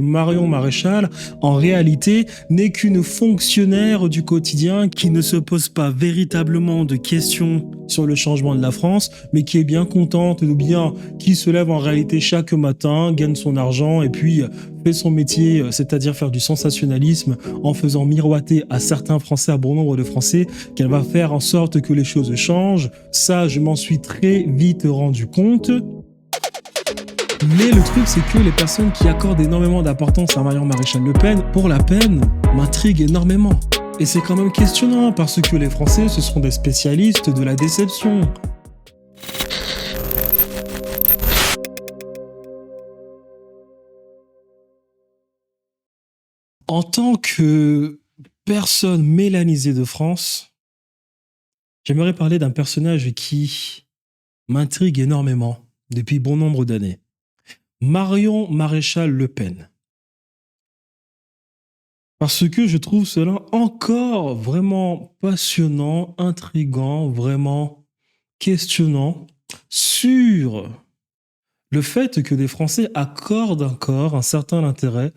Marion Maréchal, en réalité, n'est qu'une fonctionnaire du quotidien qui ne se pose pas véritablement de questions sur le changement de la France, mais qui est bien contente, ou bien qui se lève en réalité chaque matin, gagne son argent et puis fait son métier, c'est-à-dire faire du sensationnalisme en faisant miroiter à certains Français, à bon nombre de Français, qu'elle va faire en sorte que les choses changent. Ça, je m'en suis très vite rendu compte. Mais le truc, c'est que les personnes qui accordent énormément d'importance à Marion Maréchal Le Pen, pour la peine, m'intriguent énormément. Et c'est quand même questionnant, parce que les Français, ce sont des spécialistes de la déception. En tant que personne mélanisée de France, j'aimerais parler d'un personnage qui m'intrigue énormément depuis bon nombre d'années. Marion Maréchal Le Pen. Parce que je trouve cela encore vraiment passionnant, intriguant, vraiment questionnant sur le fait que les Français accordent encore un certain intérêt,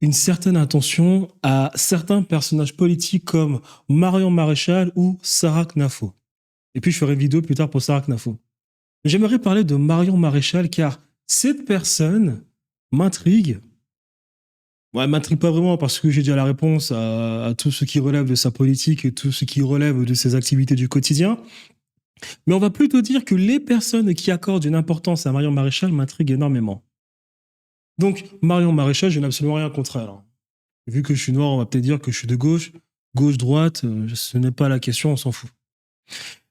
une certaine attention à certains personnages politiques comme Marion Maréchal ou Sarah Knafo. Et puis je ferai une vidéo plus tard pour Sarah Knafo. J'aimerais parler de Marion Maréchal car cette personne m'intrigue. Ouais, elle m'intrigue pas vraiment parce que j'ai déjà la réponse à tout ce qui relève de sa politique et tout ce qui relève de ses activités du quotidien. Mais on va plutôt dire que les personnes qui accordent une importance à Marion Maréchal m'intriguent énormément. Donc, Marion Maréchal, je n'ai absolument rien contre elle. Vu que je suis noir, on va peut-être dire que je suis de gauche. Gauche, droite, ce n'est pas la question, on s'en fout.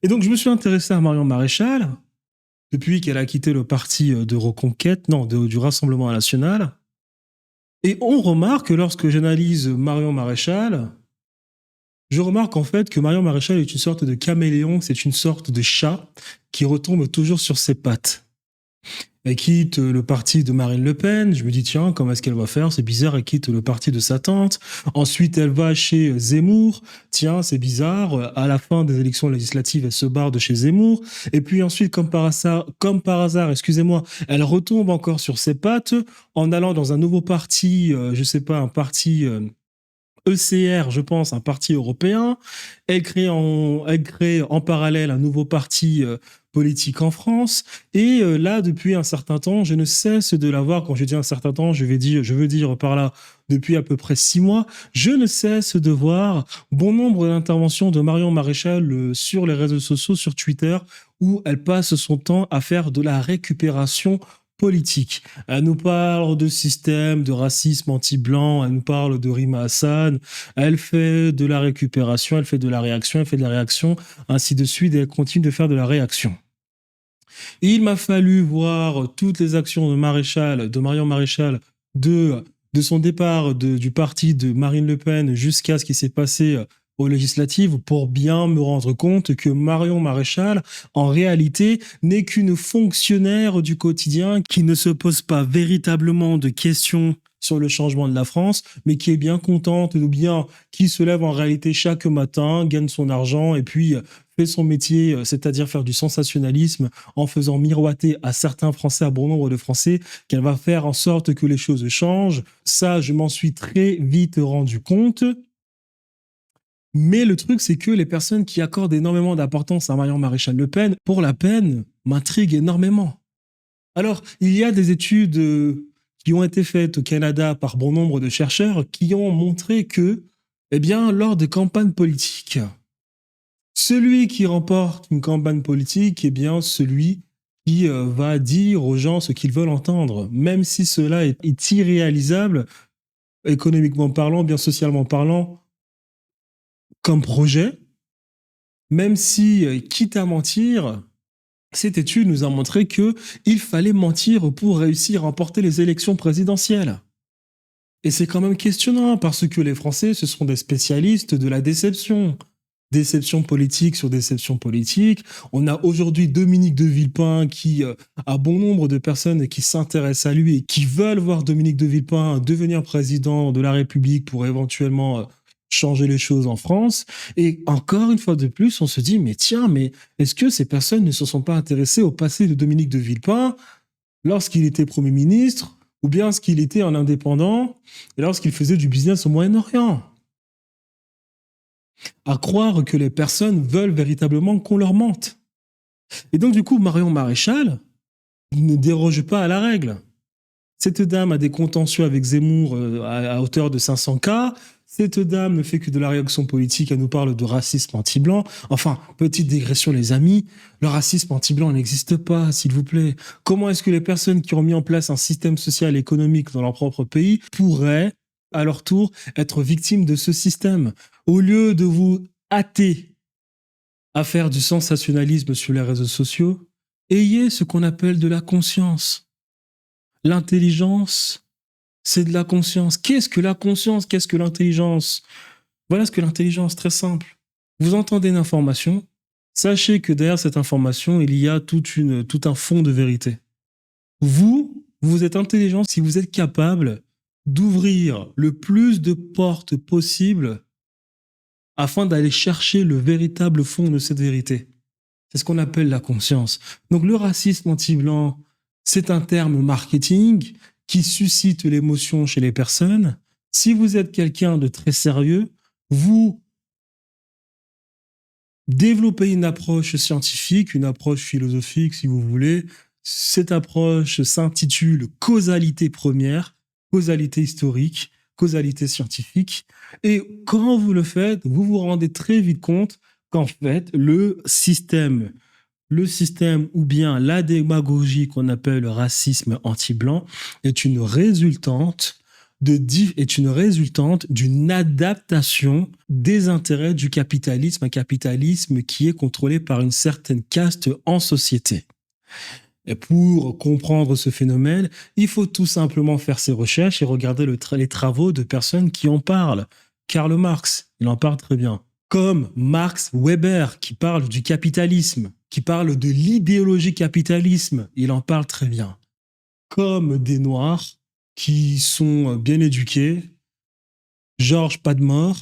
Et donc, je me suis intéressé à Marion Maréchal depuis qu'elle a quitté le parti de Reconquête, non, du Rassemblement national. Et on remarque que lorsque j'analyse Marion Maréchal, je remarque en fait que Marion Maréchal est une sorte de caméléon, c'est une sorte de chat qui retombe toujours sur ses pattes. Elle quitte le parti de Marine Le Pen, je me dis tiens, comment est-ce qu'elle va faire? C'est bizarre, elle quitte le parti de sa tante. Ensuite, elle va chez Zemmour, tiens, c'est bizarre, à la fin des élections législatives, elle se barre de chez Zemmour. Et puis ensuite, comme par hasard, excusez-moi, elle retombe encore sur ses pattes en allant dans un nouveau parti, je sais pas, un parti... ECR, je pense, un parti européen. Elle crée en parallèle un nouveau parti politique en France. Et là, depuis un certain temps, je ne cesse de la voir. Quand je dis un certain temps, je veux dire par là, depuis à peu près 6 mois, je ne cesse de voir bon nombre d'interventions de Marion Maréchal sur les réseaux sociaux, sur Twitter, où elle passe son temps à faire de la récupération politique. Elle nous parle de système, de racisme anti-blanc, elle nous parle de Rima Hassan, elle fait de la récupération, elle fait de la réaction, elle fait de la réaction, ainsi de suite, et elle continue de faire de la réaction. Et il m'a fallu voir toutes les actions de Marion Maréchal, de son départ du parti de Marine Le Pen jusqu'à ce qui s'est passé aux législatives pour bien me rendre compte que Marion Maréchal, en réalité, n'est qu'une fonctionnaire du quotidien qui ne se pose pas véritablement de questions sur le changement de la France, mais qui est bien contente, ou bien qui se lève en réalité chaque matin, gagne son argent et puis fait son métier, c'est-à-dire faire du sensationnalisme en faisant miroiter à certains Français, à bon nombre de Français, qu'elle va faire en sorte que les choses changent. Ça, je m'en suis très vite rendu compte. Mais le truc, c'est que les personnes qui accordent énormément d'importance à Marion Maréchal Le Pen, pour la peine, m'intriguent énormément. Alors, il y a des études qui ont été faites au Canada par bon nombre de chercheurs qui ont montré que, eh bien, lors des campagnes politiques, celui qui remporte une campagne politique est bien celui qui va dire aux gens ce qu'ils veulent entendre, même si cela est irréalisable, économiquement parlant, bien socialement parlant, comme projet, même si, quitte à mentir, cette étude nous a montré qu'il fallait mentir pour réussir à remporter les élections présidentielles. Et c'est quand même questionnant, parce que les Français, ce sont des spécialistes de la déception. Déception politique sur déception politique. On a aujourd'hui Dominique de Villepin qui a bon nombre de personnes qui s'intéressent à lui et qui veulent voir Dominique de Villepin devenir président de la République pour éventuellement changer les choses en France. Et encore une fois de plus, on se dit, mais tiens, mais est-ce que ces personnes ne se sont pas intéressées au passé de Dominique de Villepin lorsqu'il était Premier ministre, ou bien lorsqu'il était un indépendant et lorsqu'il faisait du business au Moyen-Orient. À croire que les personnes veulent véritablement qu'on leur mente. Et donc, du coup, Marion Maréchal ne déroge pas à la règle. Cette dame a des contentieux avec Zemmour à hauteur de 500K. Cette dame ne fait que de la réaction politique. Elle nous parle de racisme anti-blanc. Enfin, petite digression, les amis. Le racisme anti-blanc n'existe pas, s'il vous plaît. Comment est-ce que les personnes qui ont mis en place un système social et économique dans leur propre pays pourraient, à leur tour, être victimes de ce système? Au lieu de vous hâter à faire du sensationnalisme sur les réseaux sociaux, ayez ce qu'on appelle de la conscience. L'intelligence, c'est de la conscience. Qu'est-ce que la conscience? Qu'est-ce que l'intelligence? Voilà ce que l'intelligence, très simple. Vous entendez une information, sachez que derrière cette information, il y a tout un fond de vérité. Vous êtes intelligent si vous êtes capable d'ouvrir le plus de portes possible afin d'aller chercher le véritable fond de cette vérité. C'est ce qu'on appelle la conscience. Donc le racisme anti-blanc, c'est un terme marketing qui suscite l'émotion chez les personnes. Si vous êtes quelqu'un de très sérieux, vous développez une approche scientifique, une approche philosophique si vous voulez. Cette approche s'intitule causalité première, causalité historique, causalité scientifique. Et quand vous le faites, vous vous rendez très vite compte qu'en fait, le système ou bien la démagogie qu'on appelle le racisme anti-blanc est une résultante d'une adaptation des intérêts du capitalisme, un capitalisme qui est contrôlé par une certaine caste en société. Et pour comprendre ce phénomène, il faut tout simplement faire ses recherches et regarder les travaux de personnes qui en parlent. Karl Marx, il en parle très bien. Comme Max Weber, qui parle du capitalisme, qui parle de l'idéologie capitalisme, il en parle très bien. Comme des Noirs qui sont bien éduqués, Georges Padmore,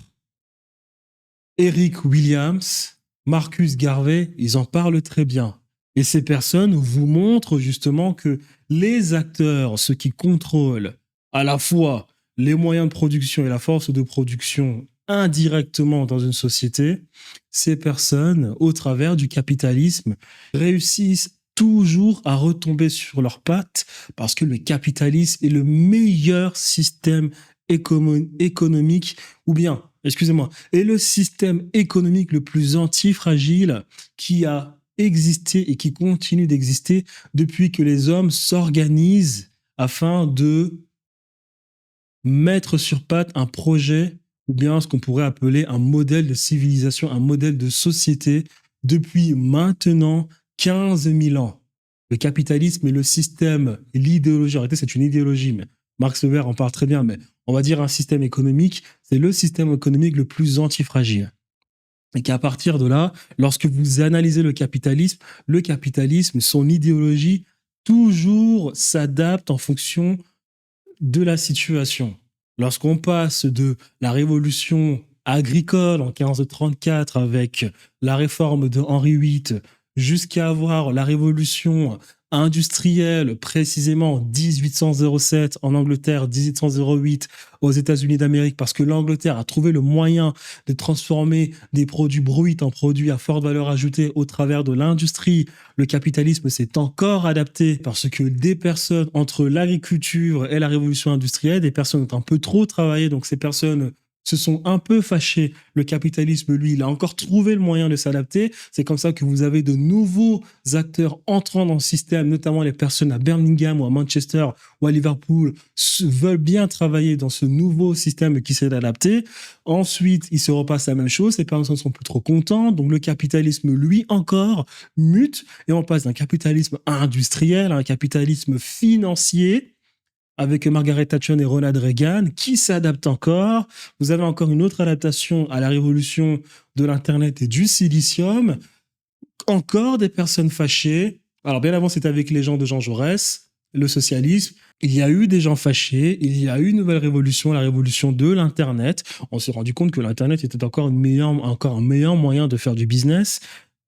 Eric Williams, Marcus Garvey, ils en parlent très bien. Et ces personnes vous montrent justement que les acteurs, ceux qui contrôlent à la fois les moyens de production et la force de production indirectement dans une société, ces personnes, au travers du capitalisme, réussissent toujours à retomber sur leurs pattes parce que le capitalisme est le meilleur système économique, ou bien, excusez-moi, est le système économique le plus antifragile qui a existé et qui continue d'exister depuis que les hommes s'organisent afin de mettre sur pattes un projet ou bien ce qu'on pourrait appeler un modèle de civilisation, un modèle de société depuis maintenant 15 000 ans. Le capitalisme est le système, l'idéologie, en réalité c'est une idéologie, mais Marx Weber en parle très bien, mais on va dire un système économique, c'est le système économique le plus antifragile. Et qu'à partir de là, lorsque vous analysez le capitalisme, son idéologie, toujours s'adapte en fonction de la situation. Lorsqu'on passe de la révolution agricole en 1534 avec la réforme de Henri VIII jusqu'à avoir la révolution industrielle précisément en 1807 en Angleterre, 1808 aux États-Unis d'Amérique, parce que l'Angleterre a trouvé le moyen de transformer des produits bruts en produits à forte valeur ajoutée au travers de l'industrie. Le capitalisme s'est encore adapté parce que des personnes, entre l'agriculture et la révolution industrielle, des personnes ont un peu trop travaillé, donc ces personnes se sont un peu fâchés. Le capitalisme, lui, il a encore trouvé le moyen de s'adapter. C'est comme ça que vous avez de nouveaux acteurs entrant dans le système, notamment les personnes à Birmingham ou à Manchester ou à Liverpool, veulent bien travailler dans ce nouveau système qui s'est adapté. Ensuite, il se repasse la même chose. Ces personnes ne sont plus trop contentes. Donc, le capitalisme, lui, encore mute et on passe d'un capitalisme industriel à un capitalisme financier avec Margaret Thatcher et Ronald Reagan, qui s'adaptent encore. Vous avez encore une autre adaptation à la révolution de l'Internet et du silicium. Encore des personnes fâchées. Alors, bien avant, c'était avec les gens de Jean Jaurès, le socialisme. Il y a eu des gens fâchés. Il y a eu une nouvelle révolution, la révolution de l'Internet. On s'est rendu compte que l'Internet était encore un meilleur moyen de faire du business.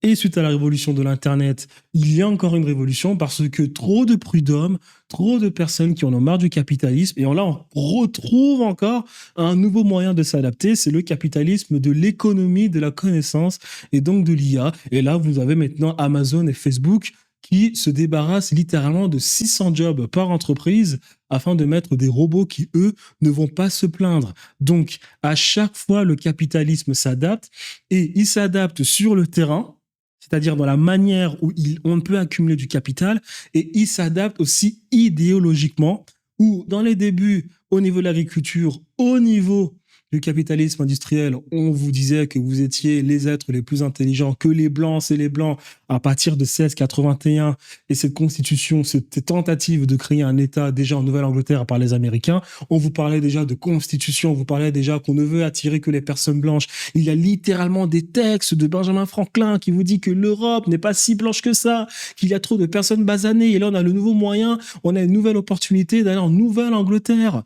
Et suite à la révolution de l'Internet, il y a encore une révolution parce que trop de prud'hommes, trop de personnes qui en ont marre du capitalisme. Et là, on retrouve encore un nouveau moyen de s'adapter. C'est le capitalisme de l'économie, de la connaissance et donc de l'IA. Et là, vous avez maintenant Amazon et Facebook qui se débarrassent littéralement de 600 jobs par entreprise afin de mettre des robots qui, eux, ne vont pas se plaindre. Donc, à chaque fois, le capitalisme s'adapte et il s'adapte sur le terrain, c'est-à-dire dans la manière où on peut accumuler du capital, et il s'adapte aussi idéologiquement, où dans les débuts, au niveau de l'agriculture, au niveau du capitalisme industriel, on vous disait que vous étiez les êtres les plus intelligents, que les Blancs, c'est les Blancs, à partir de 1681, et cette constitution, cette tentative de créer un État déjà en Nouvelle-Angleterre par les Américains, on vous parlait déjà de constitution, on vous parlait déjà qu'on ne veut attirer que les personnes blanches. Il y a littéralement des textes de Benjamin Franklin qui vous dit que l'Europe n'est pas si blanche que ça, qu'il y a trop de personnes basanées, et là on a le nouveau moyen, on a une nouvelle opportunité d'aller en Nouvelle-Angleterre.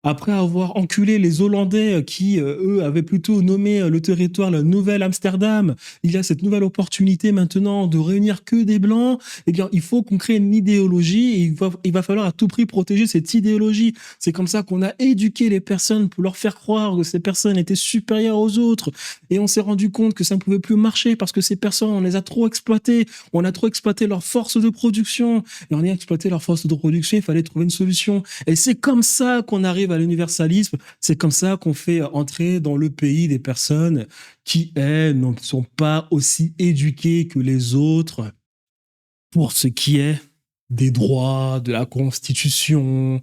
Après avoir enculé les Hollandais qui, eux, avaient plutôt nommé le territoire la Nouvelle-Amsterdam, il y a cette nouvelle opportunité maintenant de réunir que des Blancs. Eh bien, il faut qu'on crée une idéologie et il va falloir à tout prix protéger cette idéologie. C'est comme ça qu'on a éduqué les personnes pour leur faire croire que ces personnes étaient supérieures aux autres. Et on s'est rendu compte que ça ne pouvait plus marcher parce que ces personnes, on les a trop exploitées. On a trop exploité leur force de production. Et on a exploité leur force de production, il fallait trouver une solution. Et c'est comme ça qu'on arrive à l'universalisme, c'est comme ça qu'on fait entrer dans le pays des personnes qui, elles, ne sont pas aussi éduquées que les autres pour ce qui est des droits, de la Constitution,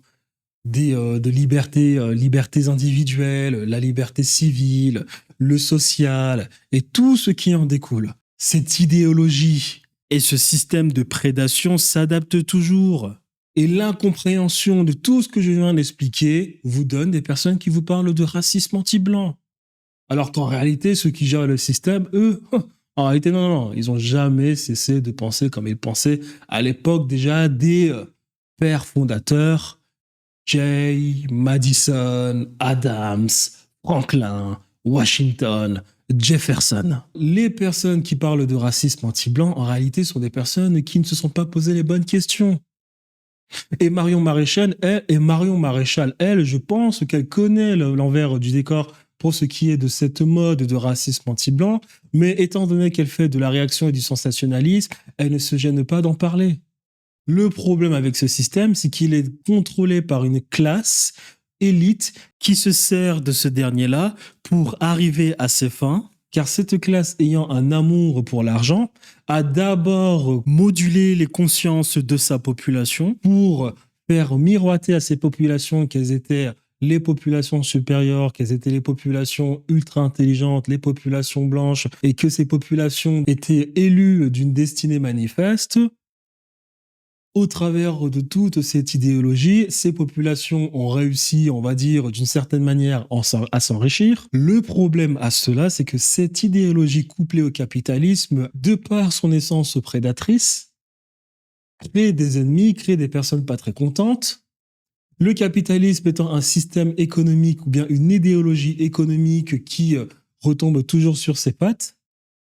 de libertés individuelles, la liberté civile, le social et tout ce qui en découle. Cette idéologie et ce système de prédation s'adaptent toujours. Et l'incompréhension de tout ce que je viens d'expliquer vous donne des personnes qui vous parlent de racisme anti-blanc. Alors qu'en réalité, ceux qui gèrent le système, eux, en réalité, non, ils n'ont jamais cessé de penser comme ils pensaient à l'époque déjà des pères fondateurs, Jay, Madison, Adams, Franklin, Washington, Jefferson. Les personnes qui parlent de racisme anti-blanc, en réalité, sont des personnes qui ne se sont pas posées les bonnes questions. Et Marion Maréchal, elle, je pense qu'elle connaît l'envers du décor pour ce qui est de cette mode de racisme anti-blanc, mais étant donné qu'elle fait de la réaction et du sensationnalisme, elle ne se gêne pas d'en parler. Le problème avec ce système, c'est qu'il est contrôlé par une classe élite qui se sert de ce dernier-là pour arriver à ses fins, car cette classe ayant un amour pour l'argent a d'abord modulé les consciences de sa population pour faire miroiter à ces populations qu'elles étaient les populations supérieures, qu'elles étaient les populations ultra intelligentes, les populations blanches, et que ces populations étaient élues d'une destinée manifeste. Au travers de toute cette idéologie, ces populations ont réussi, on va dire, d'une certaine manière, à s'enrichir. Le problème à cela, c'est que cette idéologie couplée au capitalisme, de par son essence prédatrice, crée des ennemis, crée des personnes pas très contentes. Le capitalisme étant un système économique ou bien une idéologie économique qui retombe toujours sur ses pattes,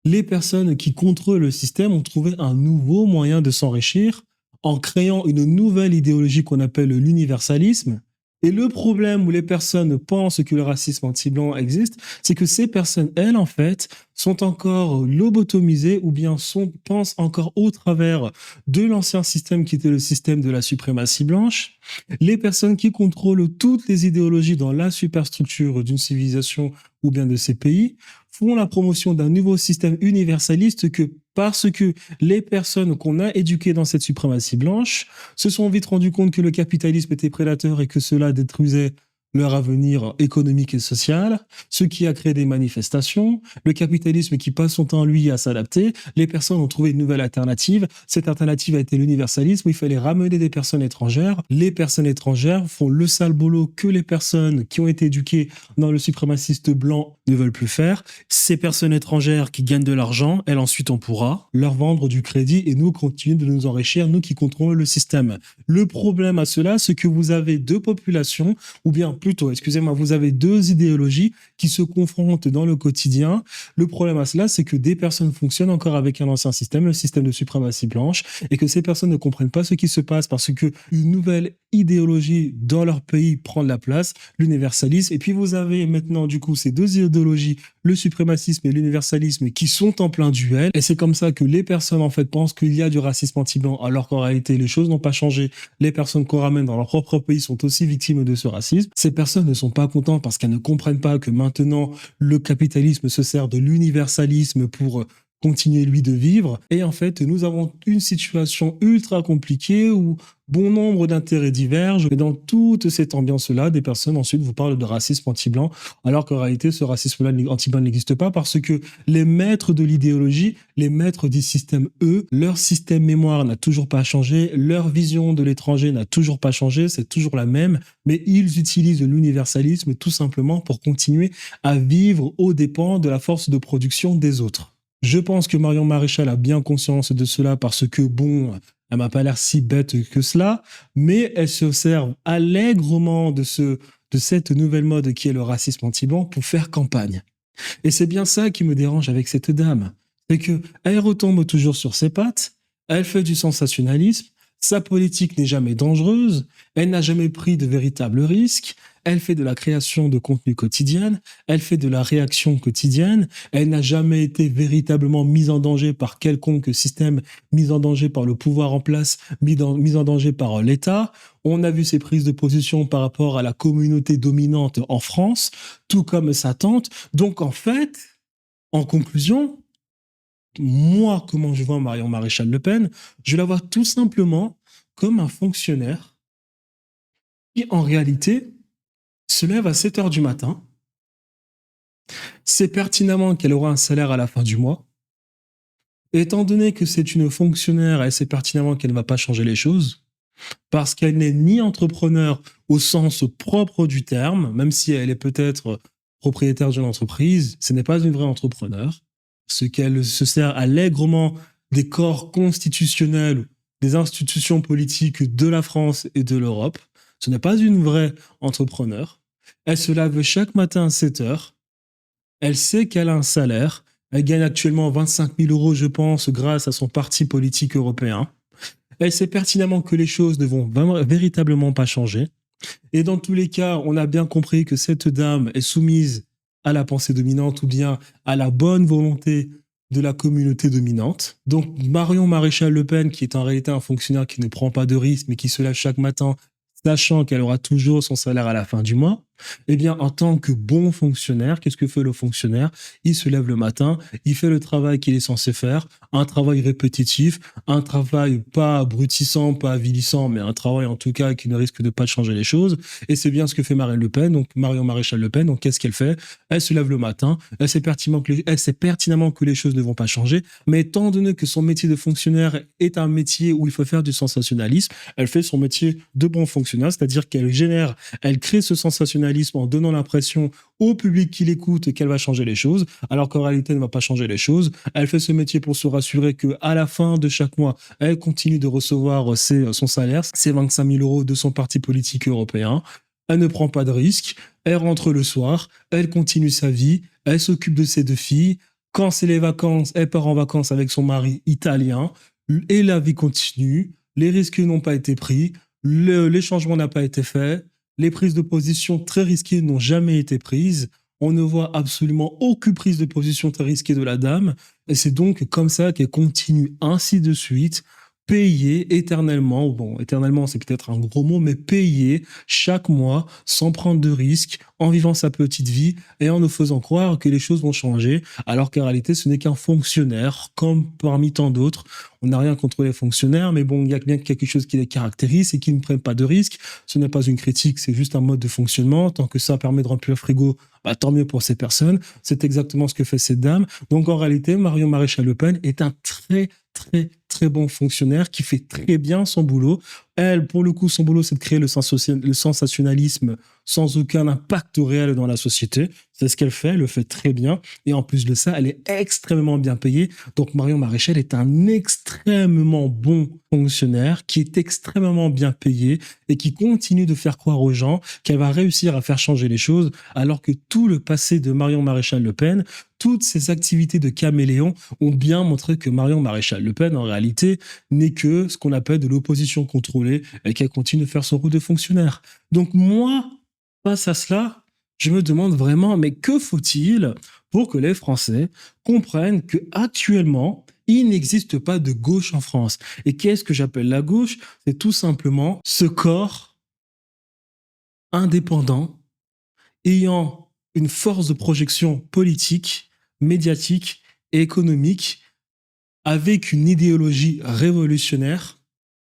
les personnes qui contrôlent le système ont trouvé un nouveau moyen de s'enrichir en créant une nouvelle idéologie qu'on appelle l'universalisme. Et le problème où les personnes pensent que le racisme anti-blanc existe, c'est que ces personnes, elles, en fait, sont encore lobotomisées ou bien pensent encore au travers de l'ancien système qui était le système de la suprématie blanche. Les personnes qui contrôlent toutes les idéologies dans la superstructure d'une civilisation ou bien de ces pays font la promotion d'un nouveau système universaliste parce que les personnes qu'on a éduquées dans cette suprématie blanche se sont vite rendues compte que le capitalisme était prédateur et que cela détruisait leur avenir économique et social, ce qui a créé des manifestations, le capitalisme qui passe son temps, lui, à s'adapter, les personnes ont trouvé une nouvelle alternative, cette alternative a été l'universalisme, où il fallait ramener des personnes étrangères, les personnes étrangères font le sale boulot que les personnes qui ont été éduquées dans le suprémaciste blanc ne veulent plus faire. Ces personnes étrangères qui gagnent de l'argent, elles ensuite on pourra leur vendre du crédit et nous continuer de nous enrichir, nous qui contrôlons le système. Le problème à cela, c'est que vous avez deux populations, ou bien plutôt, excusez-moi, vous avez deux idéologies qui se confrontent dans le quotidien. Le problème à cela, c'est que des personnes fonctionnent encore avec un ancien système, le système de suprématie blanche, et que ces personnes ne comprennent pas ce qui se passe parce que une nouvelle idéologie dans leur pays prend de la place, l'universalisme. Et puis vous avez maintenant du coup ces deux idéologies, le suprémacisme et l'universalisme, qui sont en plein duel. Et c'est comme ça que les personnes en fait pensent qu'il y a du racisme anti-blanc, alors qu'en réalité les choses n'ont pas changé. Les personnes qu'on ramène dans leur propre pays sont aussi victimes de ce racisme. Ces personnes ne sont pas contentes parce qu'elles ne comprennent pas que maintenant le capitalisme se sert de l'universalisme pour continuer lui de vivre. Et en fait, nous avons une situation ultra compliquée où bon nombre d'intérêts divergent. Et dans toute cette ambiance-là, des personnes ensuite vous parlent de racisme anti-blanc, alors qu'en réalité, ce racisme-là anti-blanc n'existe pas parce que les maîtres de l'idéologie, les maîtres du système, eux, leur système mémoire n'a toujours pas changé, leur vision de l'étranger n'a toujours pas changé, c'est toujours la même, mais ils utilisent l'universalisme tout simplement pour continuer à vivre aux dépens de la force de production des autres. Je pense que Marion Maréchal a bien conscience de cela parce que, bon, elle m'a pas l'air si bête que cela, mais elle se sert allègrement de cette nouvelle mode qui est le racisme anti-blanc pour faire campagne. Et c'est bien ça qui me dérange avec cette dame. C'est qu'elle retombe toujours sur ses pattes, elle fait du sensationnalisme, sa politique n'est jamais dangereuse, elle n'a jamais pris de véritables risques, elle fait de la création de contenu quotidienne, elle fait de la réaction quotidienne, elle n'a jamais été véritablement mise en danger par quelconque système, mise en danger par le pouvoir en place, mise en danger par l'État. On a vu ses prises de position par rapport à la communauté dominante en France, tout comme sa tante. Donc en fait, en conclusion, moi, comment je vois Marion Maréchal Le Pen, je la vois tout simplement comme un fonctionnaire qui, en réalité, se lève à 7 heures du matin, sait pertinemment qu'elle aura un salaire à la fin du mois. Étant donné que c'est une fonctionnaire, elle sait pertinemment qu'elle ne va pas changer les choses, parce qu'elle n'est ni entrepreneur au sens propre du terme, même si elle est peut-être propriétaire d'une entreprise, ce n'est pas une vraie entrepreneur, ce qu'elle se sert allègrement des corps constitutionnels, des institutions politiques de la France et de l'Europe. Ce n'est pas une vraie entrepreneur. Elle se lève chaque matin à 7 heures. Elle sait qu'elle a un salaire. Elle gagne actuellement 25 000 euros, je pense, grâce à son parti politique européen. Elle sait pertinemment que les choses ne vont véritablement pas changer. Et dans tous les cas, on a bien compris que cette dame est soumise à la pensée dominante ou bien à la bonne volonté de la communauté dominante. Donc Marion Maréchal Le Pen, qui est en réalité un fonctionnaire qui ne prend pas de risque, mais qui se lève chaque matin, sachant qu'elle aura toujours son salaire à la fin du mois, eh bien, en tant que bon fonctionnaire, qu'est-ce que fait le fonctionnaire? Il se lève le matin, il fait le travail qu'il est censé faire, un travail répétitif, un travail pas abrutissant, pas avilissant, mais un travail en tout cas qui ne risque de pas changer les choses. Et c'est bien ce que fait Marine Le Pen, donc Marion Maréchal Le Pen. Donc, qu'est-ce qu'elle fait? Elle se lève le matin, elle sait pertinemment que les choses ne vont pas changer, mais étant donné que son métier de fonctionnaire est un métier où il faut faire du sensationnalisme, elle fait son métier de bon fonctionnaire, c'est-à-dire elle crée ce sensationnalisme en donnant l'impression au public qui l'écoute qu'elle va changer les choses, alors qu'en réalité, elle ne va pas changer les choses. Elle fait ce métier pour se rassurer qu'à la fin de chaque mois, elle continue de recevoir son salaire, ses 25 000 euros de son parti politique européen. Elle ne prend pas de risques. Elle rentre le soir. Elle continue sa vie. Elle s'occupe de ses deux filles. Quand c'est les vacances, elle part en vacances avec son mari italien. Et la vie continue. Les risques n'ont pas été pris. Les changements n'ont pas été faits. Les prises de position très risquées n'ont jamais été prises. On ne voit absolument aucune prise de position très risquée de la dame. Et c'est donc comme ça qu'elle continue ainsi de suite, payer éternellement, bon, éternellement c'est peut-être un gros mot, mais payer chaque mois sans prendre de risques, en vivant sa petite vie et en nous faisant croire que les choses vont changer, alors qu'en réalité ce n'est qu'un fonctionnaire, comme parmi tant d'autres. On n'a rien contre les fonctionnaires, mais bon, il y a bien quelque chose qui les caractérise, c'est qu'ils ne prennent pas de risques. Ce n'est pas une critique, c'est juste un mode de fonctionnement. Tant que ça permet de remplir le frigo, bah, tant mieux pour ces personnes. C'est exactement ce que fait cette dame. Donc en réalité, Marion Maréchal Le Pen est un très bon fonctionnaire qui fait très bien son boulot Elle, pour le coup, son boulot, c'est de créer le sensationnalisme sans aucun impact réel dans la société. C'est ce qu'elle fait, elle le fait très bien. Et en plus de ça, elle est extrêmement bien payée. Donc Marion Maréchal est un extrêmement bon fonctionnaire qui est extrêmement bien payé et qui continue de faire croire aux gens qu'elle va réussir à faire changer les choses, alors que tout le passé de Marion Maréchal Le Pen, toutes ses activités de caméléon ont bien montré que Marion Maréchal Le Pen, en réalité, n'est que ce qu'on appelle de l'opposition contrôlée et qu'elle continue de faire son rôle de fonctionnaire. Donc moi, face à cela, je me demande vraiment, mais que faut-il pour que les Français comprennent que actuellement, il n'existe pas de gauche en France. Et qu'est-ce que j'appelle la gauche? C'est tout simplement ce corps indépendant ayant une force de projection politique, médiatique et économique avec une idéologie révolutionnaire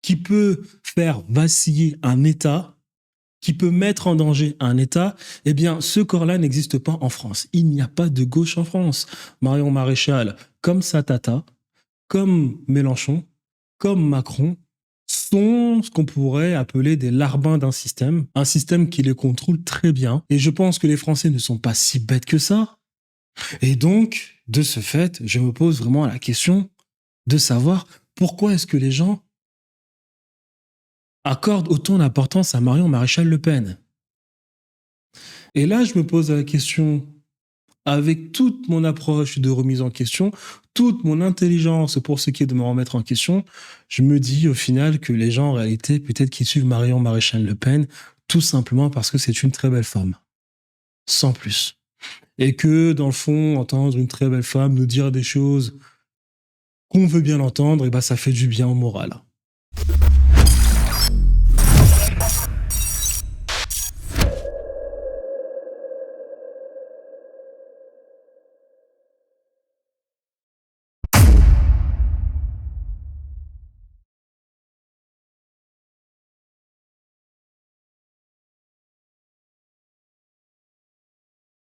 qui peut faire vaciller un État, qui peut mettre en danger un État, eh bien, ce corps-là n'existe pas en France. Il n'y a pas de gauche en France. Marion Maréchal, comme sa tata, comme Mélenchon, comme Macron, sont ce qu'on pourrait appeler des larbins d'un système, un système qui les contrôle très bien. Et je pense que les Français ne sont pas si bêtes que ça. Et donc, de ce fait, je me pose vraiment la question de savoir pourquoi est-ce que les gens accordent autant d'importance à Marion Maréchal Le Pen. Et là, je me pose la question, avec toute mon approche de remise en question, toute mon intelligence pour ce qui est de me remettre en question, je me dis au final que les gens, en réalité, peut-être qu'ils suivent Marion Maréchal Le Pen tout simplement parce que c'est une très belle femme. Sans plus. Et que, dans le fond, entendre une très belle femme nous dire des choses qu'on veut bien entendre, et ben ça fait du bien au moral.